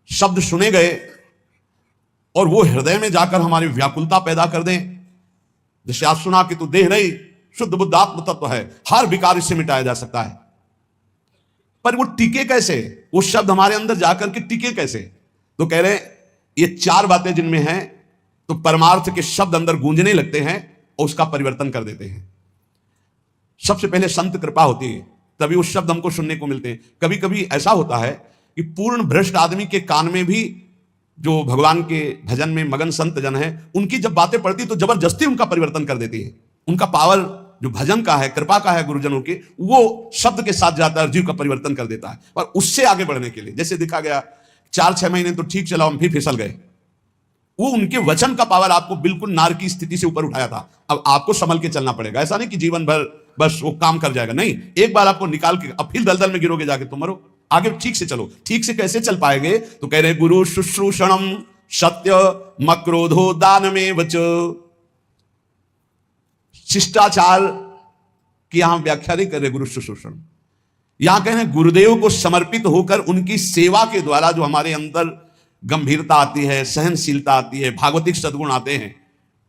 शब्द सुने गए और वो हृदय में जाकर हमारी व्याकुलता पैदा कर दें। जैसे आज सुना कि तू देह नहीं शुद्ध बुद्ध आत्म तत्व है, हर विकार इससे मिटाया जा सकता है। पर वो टिके कैसे, वो शब्द हमारे अंदर जाकर के टिके कैसे? तो कह रहे ये चार बातें जिनमें हैं, तो परमार्थ के शब्द अंदर गूंजने लगते हैं और उसका परिवर्तन कर देते हैं। सबसे पहले संत कृपा होती है, तभी वो शब्द हमको सुनने को मिलते हैं। कभी कभी ऐसा होता है कि पूर्ण भ्रष्ट आदमी के कान में भी जो भगवान के भजन में मगन संत जन है, उनकी जब बातें पड़ती तो जबरदस्ती उनका परिवर्तन कर देती है। उनका पावर जो भजन का है, कृपा का है गुरुजनों के, वो शब्द के साथ जाता है, जीव का परिवर्तन कर देता है। और उससे आगे बढ़ने के लिए, जैसे देखा गया 4-6 महीने तो ठीक चला, हम फिर फिसल गए। वो उनके वचन का पावर आपको बिल्कुल नार की स्थिति से ऊपर उठाया था। अब आपको संभल के चलना पड़ेगा। ऐसा नहीं कि जीवन भर बस वो काम कर जाएगा, नहीं, एक बार आपको निकाल के अब फिर दलदल में गिरोगे जाके तो मरो। आगे ठीक से चलो। ठीक से कैसे चल पाएंगे? तो कह रहे गुरु शुश्रूषणम सत्य मक्रोधो दान में वच। शिष्टाचार की यहां व्याख्या नहीं कर रहे गुरु शुश्रूषण, यहां कह रहे गुरुदेव को समर्पित होकर उनकी सेवा के द्वारा जो हमारे अंदर गंभीरता आती है, सहनशीलता आती है, भागवतिक सद्गुण आते हैं,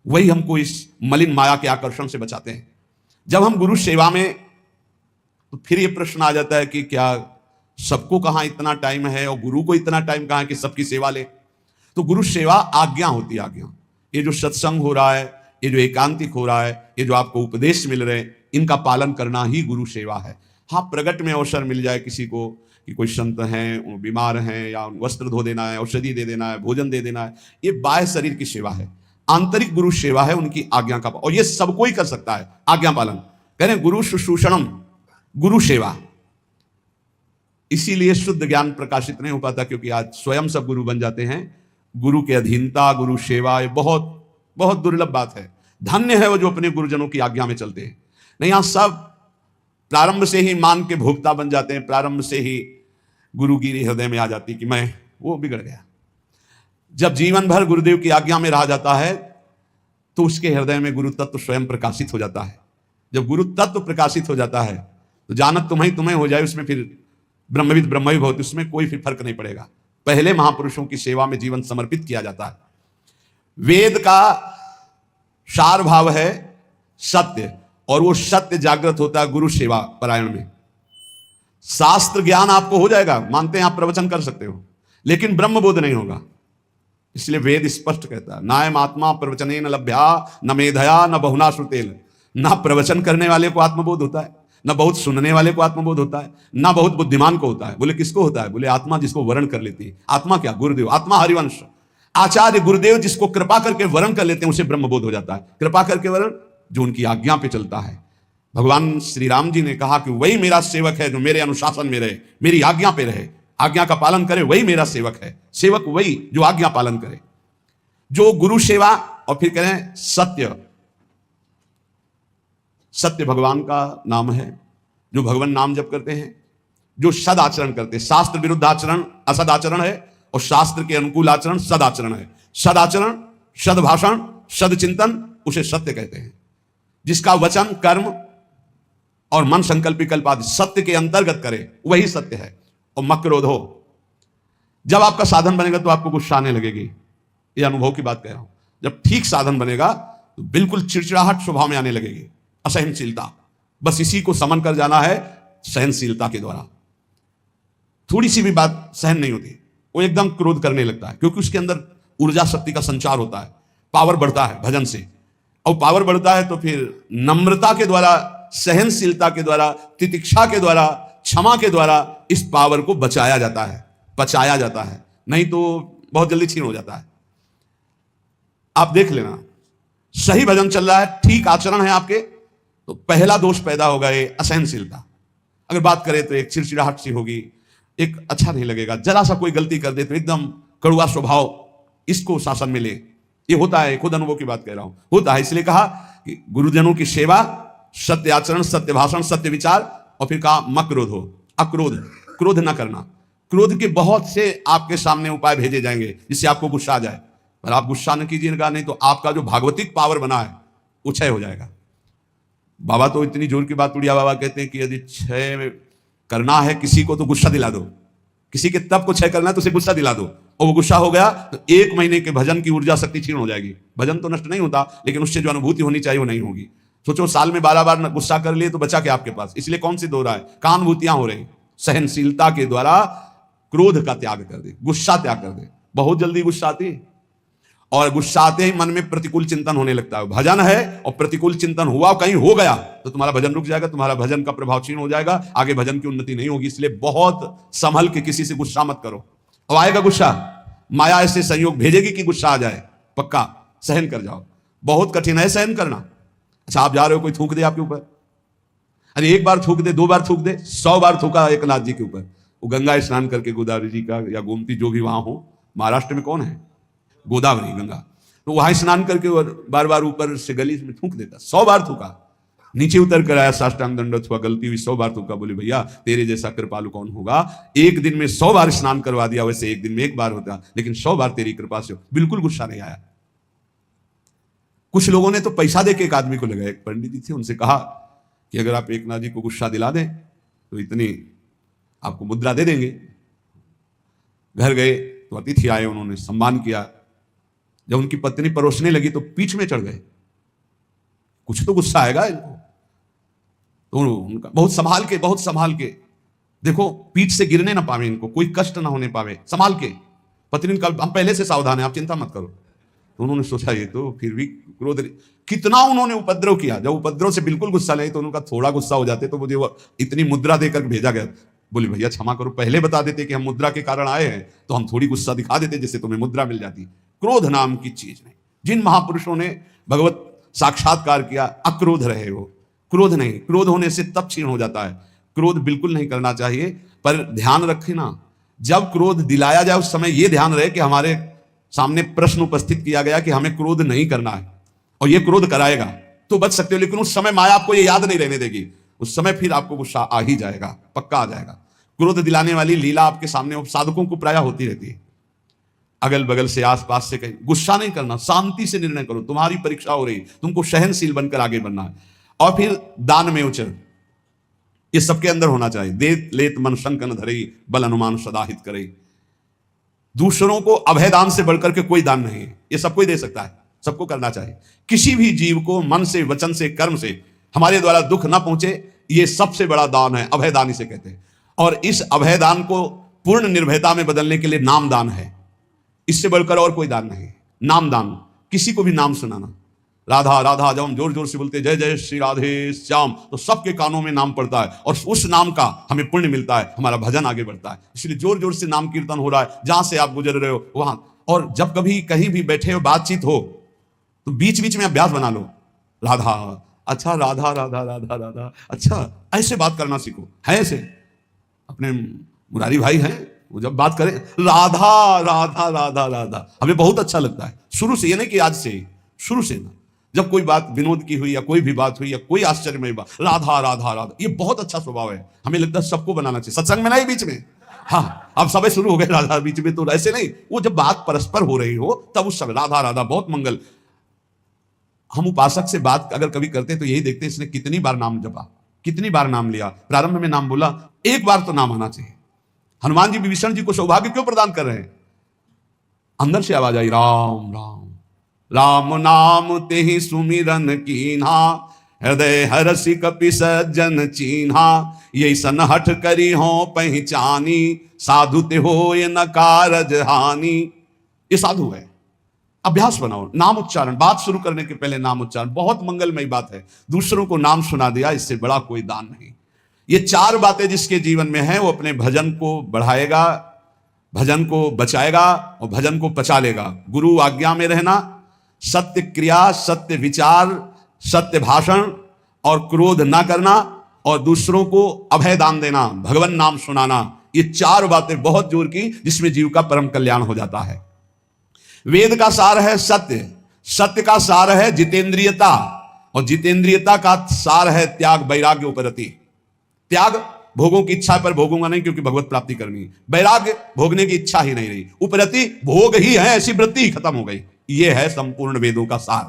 वही हमको इस मलिन माया के आकर्षण से बचाते हैं। जब हम गुरु सेवा में, तो फिर ये प्रश्न आ जाता है कि क्या सबको कहां इतना टाइम है और गुरु को इतना टाइम कहां है कि सबकी सेवा ले? तो गुरु सेवा आज्ञा होती है, आज्ञा। ये जो सत्संग हो रहा है, ये जो एकांतिक हो रहा है, ये जो आपको उपदेश मिल रहे हैं, इनका पालन करना ही गुरु सेवा है। हाँ, प्रगट में अवसर मिल जाए किसी को कि कोई संत हैं, बीमार हैं, या वस्त्र धो देना है, औषधि दे देना है, भोजन दे देना है, ये बाह्य शरीर की सेवा है। आंतरिक गुरु सेवा है उनकी आज्ञा का, और ये सबको ही कर सकता है, आज्ञा पालन। कह रहे गुरु शुश्रूषणम, गुरु सेवा। इसीलिए शुद्ध ज्ञान प्रकाशित नहीं हो पाता, क्योंकि आज स्वयं सब गुरु बन जाते हैं। गुरु के अधीनता, गुरु सेवा, ये बहुत बहुत दुर्लभ बात है। धन्य है वो जो अपने गुरुजनों की आज्ञा में चलते हैं। नहीं, यहां सब प्रारंभ से ही मान के भोक्ता बन जाते हैं, प्रारंभ से ही गुरुगिरी हृदय में आ जाती कि मैं, वो बिगड़ गया। जब जीवन भर गुरुदेव की आज्ञा में रहा जाता है तो उसके हृदय में गुरु तत्व स्वयं प्रकाशित हो जाता है। जब गुरु तत्व प्रकाशित हो जाता है तो जानत तुम्हें तुम्हें हो जाए, उसमें फिर ब्रह्मविद ब्रह्मविद होती, उसमें कोई फिर फर्क नहीं पड़ेगा। पहले महापुरुषों की सेवा में जीवन समर्पित किया जाता है। वेद का सार भाव है सत्य, और वो सत्य जागृत होता है गुरु सेवा परायण में। शास्त्र ज्ञान आपको हो जाएगा, मानते हैं आप प्रवचन कर सकते हो, लेकिन ब्रह्मबोध नहीं होगा। इसलिए वेद स्पष्ट कहता है, नायम आत्मा प्रवचने न लभ्या न मेधया न बहुना श्रुतेल। ना प्रवचन करने वाले को आत्मबोध होता है, ना बहुत सुनने वाले को आत्मबोध होता है, ना बहुत बुद्धिमान को होता है। बोले किसको होता है? बोले आत्मा जिसको वर्ण कर लेती है। आत्मा क्या? गुरुदेव। आत्मा हरिवंश, आचार्य गुरुदेव जिसको कृपा करके वर्ण कर लेते हैं, उसे ब्रह्मबोध हो जाता है। कृपा करके वर्ण जो उनकी आज्ञा पे चलता है। भगवान श्री राम जी ने कहा कि वही मेरा सेवक है जो मेरे अनुशासन में रहे, मेरी आज्ञा पे रहे, आज्ञा का पालन करे, वही मेरा सेवक है। सेवक वही जो आज्ञा पालन करे, जो गुरु सेवा। और फिर कह रहे हैं सत्य। सत्य भगवान का नाम है, जो भगवान नाम जप करते हैं, जो सद आचरण करते हैं। शास्त्र विरुद्ध आचरण असद आचरण है, और शास्त्र के अनुकूल आचरण सद आचरण है। सद आचरण, सद भाषण, सद चिंतन, उसे सत्य कहते हैं। जिसका वचन, कर्म और मन संकल्प विकल्प आदि सत्य के अंतर्गत करे, वही सत्य है। और मक्रोध हो, जब आपका साधन बनेगा तो आपको गुस्सा आने लगेगी। ये अनुभव की बात कह रहा हूं। जब ठीक साधन बनेगा तो बिल्कुल चिड़चिड़ाहट स्वभाव में आने लगेगी, असहनशीलता। बस इसी को समन कर जाना है सहनशीलता के द्वारा। थोड़ी सी भी बात सहन नहीं होती, वो एकदम क्रोध करने लगता है, क्योंकि उसके अंदर ऊर्जा शक्ति का संचार होता है। पावर बढ़ता है भजन से, और पावर बढ़ता है तो फिर नम्रता के द्वारा, सहनशीलता के द्वारा, तितिक्षा के द्वारा, क्षमा के द्वारा इस पावर को बचाया जाता है, पचाया जाता है। नहीं तो बहुत जल्दी छीन हो जाता है। आप देख लेना, सही भजन चल रहा है, ठीक आचरण है आपके, तो पहला दोष पैदा होगा ये असहनशीलता। अगर बात करें तो एक चिड़चिड़ाहट सी होगी, एक अच्छा नहीं लगेगा। जरा सा कोई गलती कर दे तो एकदम कड़वा स्वभाव, इसको शासन में ले। ये होता है, खुद अनुभव की बात कह रहा हूं, होता है। इसलिए कहा कि गुरुजनों की सेवा, सत्य आचरण, सत्य भाषण, सत्य विचार, और फिर कहा मक्रोध हो, अक्रोध, क्रोध न करना। क्रोध के बहुत से आपके सामने उपाय भेजे जाएंगे जिससे आपको गुस्सा आ जाए, पर आप गुस्सा न कीजिएगा, नहीं तो आपका जो भागवतिक पावर बना है वो क्षय हो जाएगा। बाबा तो इतनी जोर की बात, उड़िया बाबा कहते हैं कि यदि क्षय करना है किसी को तो गुस्सा दिला दो, किसी के तप को क्षय करना है तो उसे गुस्सा दिला दो। और वो गुस्सा हो गया तो 1 महीने के भजन की ऊर्जा शक्ति क्षीण हो जाएगी। भजन तो नष्ट नहीं होता, लेकिन उससे जो अनुभूति होनी चाहिए वो नहीं होगी। सोचो, साल में 12 बार गुस्सा कर लिए तो बचा क्या आपके पास? इसलिए कौन सी दो रहा है? कहां अनुभूतियां हो रही? सहनशीलता के द्वारा क्रोध का त्याग कर दे, गुस्सा त्याग कर दे। बहुत जल्दी गुस्सा आती है, और गुस्सा आते ही मन में प्रतिकूल चिंतन होने लगता है। भजन है और प्रतिकूल चिंतन हुआ, कहीं हो गया तो तुम्हारा भजन रुक जाएगा, तुम्हारा भजन का प्रभाव क्षीण हो जाएगा, आगे भजन की उन्नति नहीं होगी। इसलिए बहुत संभल के किसी से गुस्सा मत करो। अब आएगा गुस्सा, माया ऐसे संयोग भेजेगी कि गुस्सा आ जाए, पक्का सहन कर जाओ। बहुत कठिन है सहन करना। अच्छा, आप जा रहे हो, कोई थूक दे आपके ऊपर, अरे 1 बार थूक दे, 2 बार थूक दे, 100 बार थूका एकनाथ जी के ऊपर। वो गंगा स्नान करके, गोदावरी जी का या गोमती जो भी वहां हो, महाराष्ट्र में कौन है? गोदावरी, गंगा, तो वहां स्नान करके बार बार ऊपर से गली में थूक देता। 100 बार थूका, नीचे उतर कर आया, साष्टांग दंडवत हुआ, गलती हुई, 100 बार थूका। बोले भैया तेरे जैसा कृपालु कौन होगा? एक दिन में 100 बार स्नान करवा दिया, वैसे एक दिन में 1 बार होता, लेकिन 100 बार तेरी कृपा से। बिल्कुल गुस्सा नहीं आया। कुछ लोगों ने तो पैसा देके एक आदमी को लगाया, एक पंडित जी थे, उनसे कहा कि अगर आप एकनाथ जी को गुस्सा दिला दें तो इतनी आपको मुद्रा दे देंगे। घर गए तो अतिथि आए, उन्होंने सम्मान किया। जब उनकी पत्नी परोसने लगी तो पीठ में चढ़ गए, कुछ तो गुस्सा आएगा इनको। तो उनका बहुत संभाल के देखो, पीठ से गिरने ना पावे, इनको कोई कष्ट ना होने पावे, संभाल के। पत्नी का हम पहले से सावधान है, आप चिंता मत करो। तो उन्होंने सोचा ये तो फिर भी क्रोध, कितना उन्होंने उपद्रव किया। जब उपद्रव से बिल्कुल गुस्सा नहीं तो उनका थोड़ा गुस्सा हो जाते तो मुझे वो इतनी मुद्रा देकर भेजा गया। बोले भैया क्षमा करो, पहले बता देते कि हम मुद्रा के कारण आए हैं तो हम थोड़ी गुस्सा दिखा देते, जिससे तुम्हें मुद्रा मिल जाती। क्रोध नाम की चीज नहीं। जिन महापुरुषों ने भगवत साक्षात्कार किया, अक्रोध रहे हो, क्रोध नहीं। क्रोध होने से तब क्षीण हो जाता है। क्रोध बिल्कुल नहीं करना चाहिए, पर ध्यान रखे ना, जब क्रोध दिलाया जाए उस समय यह ध्यान रहे कि हमारे सामने प्रश्न उपस्थित किया गया कि हमें क्रोध नहीं करना है, और यह क्रोध कराएगा तो बच सकते हो। लेकिन उस समय माया आपको यह याद नहीं रहने देगी, उस समय फिर आपको गुस्सा आ ही जाएगा, पक्का आ जाएगा। क्रोध दिलाने वाली लीला आपके सामने साधकों को प्रायः होती रहती है। अगल बगल से, आसपास से, कहीं गुस्सा नहीं करना, शांति से निर्णय करो। तुम्हारी परीक्षा हो रही, तुमको सहनशील बनकर आगे बढ़ना है। और फिर दान में उचर, ये सबके अंदर होना चाहिए। दे लेत मन शंकन धरई, बल अनुमान सदा हित करे। दूसरों को अभय दान से बढ़कर के कोई दान नहीं है, ये सबको ही दे सकता है, सबको करना चाहिए। किसी भी जीव को मन से, वचन से, कर्म से हमारे द्वारा दुख ना पहुंचे, ये सबसे बड़ा दान है, अभय दान इसे कहते हैं। और इस अभय दान को पूर्ण निर्भयता में बदलने के लिए नाम दान है, इससे बढ़कर और कोई दान नहीं। नाम दान, किसी को भी नाम सुनाना। राधा राधा जब हम जोर जोर से बोलते जय जय श्री राधे श्याम, तो सबके कानों में नाम पड़ता है और उस नाम का हमें पुण्य मिलता है, हमारा भजन आगे बढ़ता है। इसलिए जोर जोर से नाम कीर्तन हो रहा है, जहां से आप गुजर रहे हो वहां। और जब कभी कहीं भी बैठे हो, बातचीत हो, तो बीच बीच में अभ्यास बना लो। राधा, अच्छा राधा राधा राधा राधा, अच्छा ऐसे बात करना सीखो। है ऐसे अपने मुरारी भाई हैं, वो जब बात करें राधा राधा राधा राधा, हमें बहुत अच्छा लगता है शुरू से। ये नहीं कि आज से, शुरू से ना, जब कोई बात विनोद की हुई या कोई भी बात हुई या कोई आश्चर्यमय बात, राधा राधा राधा, ये बहुत अच्छा स्वभाव है। हमें लगता है सबको बनाना चाहिए, सत्संग में नहीं, बीच में। हाँ, अब सब शुरू हो गए राधा बीच में, तो ऐसे नहीं। वो जब बात परस्पर हो रही हो तब उस समय राधा राधा, बहुत मंगल। हम उपासक से बात अगर कभी करते तो यही देखते इसने कितनी बार नाम जपा, कितनी बार नाम लिया। प्रारंभ में नाम बोला, एक बार तो नाम आना चाहिए। हनुमान जी विभीषण जी को सौभाग्य क्यों प्रदान कर रहे हैं? अंदर से आवाज आई, राम राम राम नाम तेहि सुमिरन कीन्हा, हृदय हरसि कपि सज्जन चीन्हा, यही सन हठ करी हो पहचानी, साधु ते हो ये न कारज हानि। ये साधु है। अभ्यास बनाओ, नाम उच्चारण, बात शुरू करने के पहले नाम उच्चारण, बहुत मंगलमयी बात है। दूसरों को नाम सुना दिया, इससे बड़ा कोई दान नहीं। ये 4 बातें जिसके जीवन में है वो अपने भजन को बढ़ाएगा, भजन को बचाएगा और भजन को पचा लेगा। गुरु आज्ञा में रहना, सत्य क्रिया, सत्य विचार, सत्य भाषण और क्रोध ना करना, और दूसरों को अभय दान देना, भगवान नाम सुनाना। ये 4 बातें बहुत जोर की, जिसमें जीव का परम कल्याण हो जाता है। वेद का सार है सत्य, सत्य का सार है जितेंद्रियता, और जितेंद्रियता का सार है त्याग, वैराग्य, उपरति। त्याग, भोगों की इच्छा पर भोगूंगा नहीं क्योंकि भगवत प्राप्ति करनी है। वैराग्य, भोगने की इच्छा ही नहीं रही। उपरति, भोग ही है, ऐसी वृत्ति ही खत्म हो गई। यह है संपूर्ण वेदों का सार।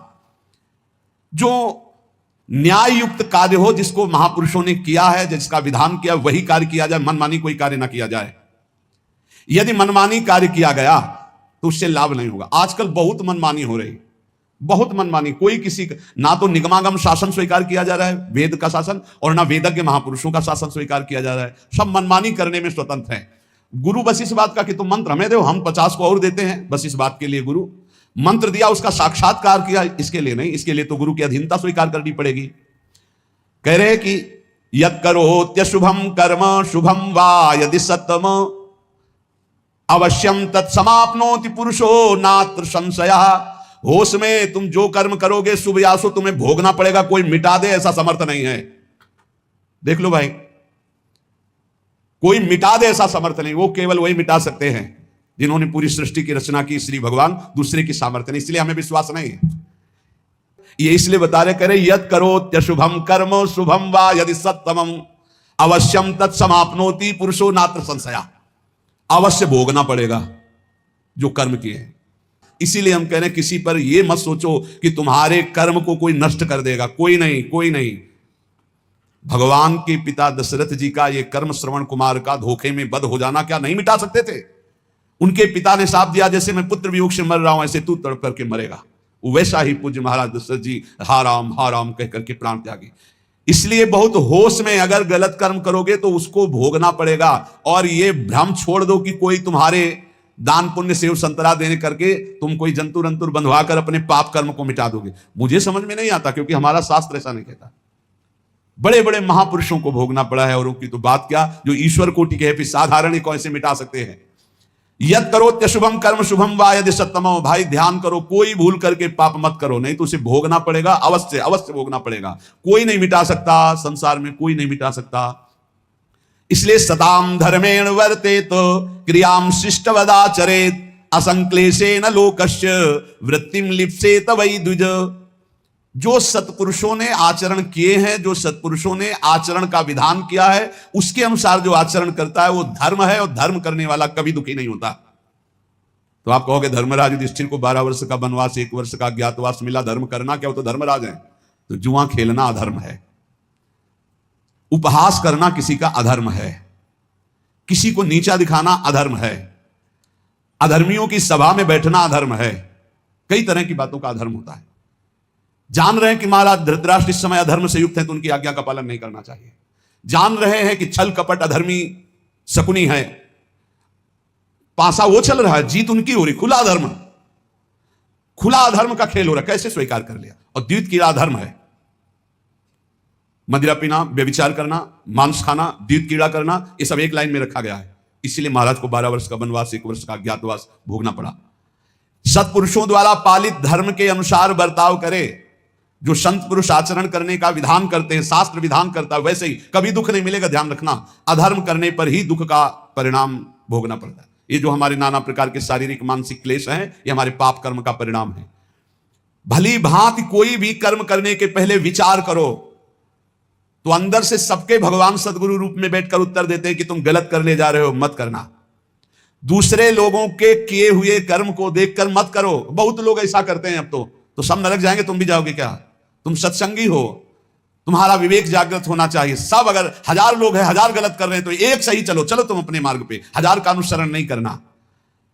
जो न्याय युक्त कार्य हो, जिसको महापुरुषों ने किया है, जिसका विधान किया, वही कार्य किया जाए, मनमानी कोई कार्य ना किया जाए। यदि मनमानी कार्य किया गया तो उससे लाभ नहीं होगा। आजकल बहुत मनमानी हो रही, बहुत मनमानी। कोई किसी का ना तो निगमागम शासन स्वीकार किया जा रहा है, वेद का शासन, और ना वेदज्ञ महापुरुषों का शासन स्वीकार किया जा रहा है। सब मनमानी करने में स्वतंत्र है। गुरु बस इस बात का कि तुम मंत्र हमें दो, हम 50 को और देते हैं, बस इस बात के लिए गुरु मंत्र दिया, उसका साक्षात्कार किया, इसके लिए नहीं। इसके लिए तो गुरु की अधीनता स्वीकार करनी पड़ेगी। कह रहे कि यत् करोत्यशुभम कर्म शुभम वा यदि सत्यम अवश्यम तत्समाप्नोति पुरुषो नात्र संशयः। होश में तुम जो कर्म करोगे शुभ या अशुभ तुम्हें भोगना पड़ेगा, कोई मिटा दे ऐसा समर्थ नहीं है। देख लो भाई, कोई मिटा दे ऐसा समर्थ नहीं। वो केवल वही मिटा सकते हैं जिन्होंने पूरी सृष्टि की रचना की, श्री भगवान, दूसरे की सामर्थ्य नहीं। इसलिए हमें विश्वास नहीं है। ये इसलिए बता रहे, करे यत् करोत्यशुभम कर्म शुभम वा यदि सत्तमम अवश्यम तत्समाप्नोति पुरुषो नात्र संशया। अवश्य भोगना पड़ेगा जो कर्म किए हैं। इसीलिए हम कह रहे हैं किसी पर यह मत सोचो कि तुम्हारे कर्म को कोई नष्ट कर देगा, कोई नहीं, कोई नहीं। भगवान के पिता दशरथ जी का ये कर्म श्रवण कुमार का धोखे में बद हो जाना क्या नहीं मिटा सकते थे? उनके पिता ने साफ दिया, जैसे मैं पुत्र वियोग से मर रहा हूं ऐसे तू तड़प करके मरेगा। वैसा ही पूज्य महाराज दशरथ जी हा राम कह करके प्राण त्यागी। इसलिए बहुत होश में अगर गलत कर्म करोगे तो उसको भोगना पड़ेगा। और ये भ्रम छोड़ दो कि कोई तुम्हारे दान पुण्य सेव संतरा देने करके तुम कोई जंतुर अंतुर बंधवा कर अपने पाप कर्म को मिटा दोगे। मुझे समझ में नहीं आता, क्योंकि हमारा शास्त्र ऐसा नहीं कहता। बड़े बड़े महापुरुषों को भोगना पड़ा है, और उनकी तो बात क्या, जो ईश्वर कोटि के है, फिर साधारण को ऐसे मिटा सकते हैं। यत् करोत्य शुभम कर्म शुभम वा यदि सत्तमो। भाई ध्यान करो, कोई भूल करके पाप मत करो, नहीं तो उसे भोगना पड़ेगा, अवश्य अवश्य भोगना पड़ेगा। कोई नहीं मिटा सकता, संसार में कोई नहीं मिटा सकता। इसलिए सताम धर्मेण वर्तेत क्रियाम शिष्टवदाचरेत असंक्लेशेन लोकस्य वृत्तिम लिप्सेत वै द्विज। जो सत्पुरुषों ने आचरण किए हैं, जो सत्पुरुषों ने आचरण का विधान किया है, उसके अनुसार जो आचरण करता है वो धर्म है, और धर्म करने वाला कभी दुखी नहीं होता। तो आप कहोगे धर्मराज युधिष्ठिर को 12 वर्ष का वनवास, 1 वर्ष का अज्ञातवास मिला, धर्म करना क्या, वो तो धर्मराज है। तो जुआ खेलना अधर्म है, उपहास करना किसी का अधर्म है, किसी को नीचा दिखाना अधर्म है, अधर्मियों की सभा में बैठना अधर्म है। कई तरह की बातों का अधर्म होता है। जान रहे हैं कि महाराज धृतराष्ट्र इस समय अधर्म से युक्त है, तो उनकी आज्ञा का पालन नहीं करना चाहिए। जान रहे हैं कि छल कपट अधर्मी शकुनी है, पासा वो चल रहा है, जीत उनकी हो रही, खुला अधर्म, खुला अधर्म का खेल हो रहा है, कैसे स्वीकार कर लिया। और द्वित कीड़ा अधर्म है, मदिरा पीना, व्यभिचार करना, मांस खाना, द्वित कीड़ा करना, ये सब एक लाइन में रखा गया है। इसीलिए महाराज को 12 वर्ष का वनवास, 1 वर्ष का अज्ञातवास भोगना पड़ा। सत्पुरुषों द्वारा पालित धर्म के अनुसार बर्ताव करे। जो संत पुरुष आचरण करने का विधान करते हैं, शास्त्र विधान करता है, वैसे ही कभी दुख नहीं मिलेगा। ध्यान रखना, अधर्म करने पर ही दुख का परिणाम भोगना पड़ता है। ये जो हमारे नाना प्रकार के शारीरिक मानसिक क्लेश हैं, ये हमारे पाप कर्म का परिणाम है। भली भांति कोई भी कर्म करने के पहले विचार करो, तो अंदर से सबके भगवान सदगुरु रूप में बैठकर उत्तर देते हैं कि तुम गलत करने जा रहे हो, मत करना। दूसरे लोगों के किए हुए कर्म को देखकर मत करो। बहुत लोग ऐसा करते हैं। अब तो सब नरक जाएंगे, तुम भी जाओगे क्या? तुम सत्संगी हो, तुम्हारा विवेक जागृत होना चाहिए। सब अगर 1000 लोग हैं, 1000 गलत कर रहे हैं, तो एक सही चलो तुम अपने मार्ग पे, 1000 का अनुसरण नहीं करना।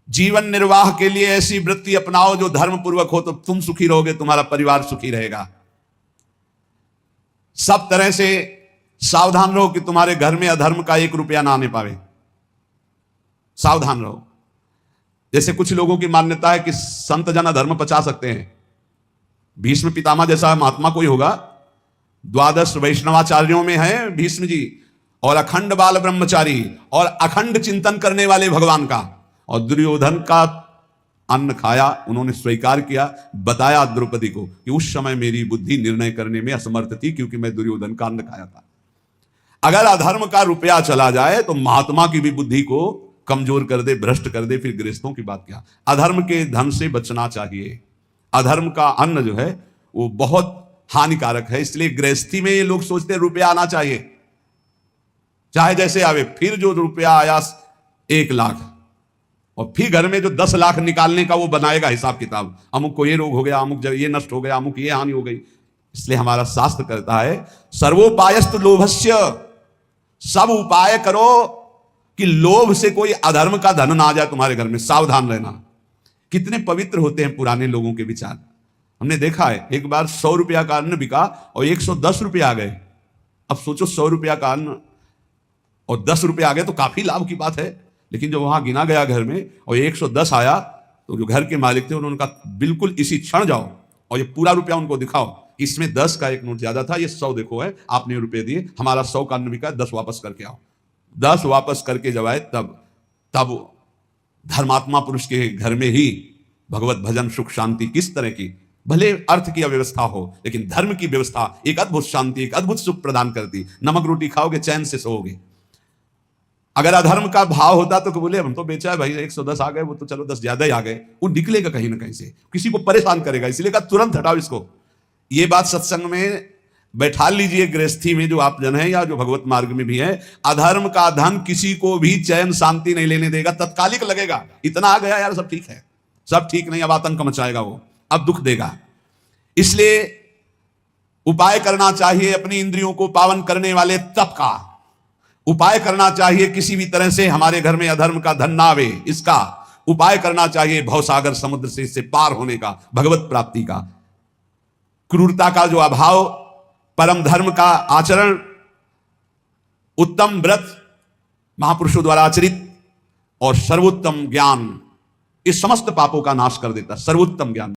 जीवन निर्वाह के लिए ऐसी वृत्ति अपनाओ जो धर्म पूर्वक हो, तो तुम सुखी रहोगे, तुम्हारा परिवार सुखी रहेगा। सब तरह से सावधान रहो कि तुम्हारे घर में अधर्म का 1 रुपया ना आने पावे। सावधान रहो। जैसे कुछ लोगों की मान्यता है कि संत जन अधर्म पचा सकते हैं। भीष्म पितामह जैसा महात्मा कोई होगा, 12 वैष्णवाचार्यों में है भीष्म जी, और अखंड बाल ब्रह्मचारी, और अखंड चिंतन करने वाले भगवान का। और दुर्योधन का अन्न खाया, उन्होंने स्वीकार किया, बताया द्रौपदी को कि उस समय मेरी बुद्धि निर्णय करने में असमर्थ थी, क्योंकि मैं दुर्योधन का अन्न खाया था। अगर अधर्म का रुपया चला जाए तो महात्मा की भी बुद्धि को कमजोर कर दे, भ्रष्ट कर दे, फिर गृहस्थों की बात क्या। अधर्म के धन से बचना चाहिए। अधर्म का अन्न जो है वो बहुत हानिकारक है। इसलिए गृहस्थी में ये लोग सोचते हैं रुपया आना चाहिए, चाहे जैसे आवे। फिर जो रुपया आया 1 लाख, और फिर घर में जो 10 लाख निकालने का वो बनाएगा हिसाब किताब। अमुक को ये रोग हो गया, अमुक ये नष्ट हो गया, अमुक ये हानि हो गई। इसलिए हमारा शास्त्र कहता है सर्वोपायस्तु लोभस्य, सब उपाय करो कि लोभ से कोई अधर्म का धन ना आ जाए तुम्हारे घर में। सावधान रहना। कितने पवित्र होते हैं पुराने लोगों के विचार। हमने देखा है एक बार 100 रुपया का अन्न बिका और 110 रुपये आ गए। अब सोचो 100 रुपया का अन्न और 10 रुपये आ गए तो काफी लाभ की बात है, लेकिन जब वहां गिना गया घर में और 110 आया तो जो घर के मालिक थे उन्होंने कहा बिल्कुल इसी क्षण जाओ और ये पूरा रुपया उनको दिखाओ, इसमें 10 का एक नोट ज्यादा था, ये 100 देखो है, आपने रुपए दिए, हमारा 100 का अन्न बिका, 10 वापस करके आओ। 10 वापस करके जब आए तब धर्मात्मा पुरुष के घर में ही भगवत भजन सुख शांति किस तरह की, भले अर्थ की अव्यवस्था हो लेकिन धर्म की व्यवस्था एक अद्भुत शांति एक अद्भुत सुख प्रदान करती। नमक रोटी खाओगे चैन से सोओगे। अगर अधर्म का भाव होता तो बोले हम तो बेचा है भाई, 110 आ गए, वो तो चलो 10 ज्यादा ही आ गए, वो निकलेगा कहीं ना कहीं से, किसी को परेशान करेगा, इसलिए कहा तुरंत हटाओ इसको। ये बात सत्संग में बैठा लीजिए, गृहस्थी में जो आप जन है या जो भगवत मार्ग में भी है, अधर्म का धन किसी को भी चैन शांति नहीं लेने देगा, तत्कालिक लगेगा, इतना आ गया यार सब ठीक है, सब ठीक नहीं, अब आतंक मचाएगा वो, अब दुख देगा। इसलिए उपाय करना चाहिए अपनी इंद्रियों को पावन करने वाले तप का उपाय करना चाहिए, किसी भी तरह से हमारे घर में अधर्म का धन ना आवे इसका उपाय करना चाहिए, भवसागर समुद्र से इससे पार होने का, भगवत प्राप्ति का, क्रूरता का जो अभाव, परम धर्म का आचरण, उत्तम व्रत महापुरुषों द्वारा आचरित और सर्वोत्तम ज्ञान, इस समस्त पापों का नाश कर देता। सर्वोत्तम ज्ञान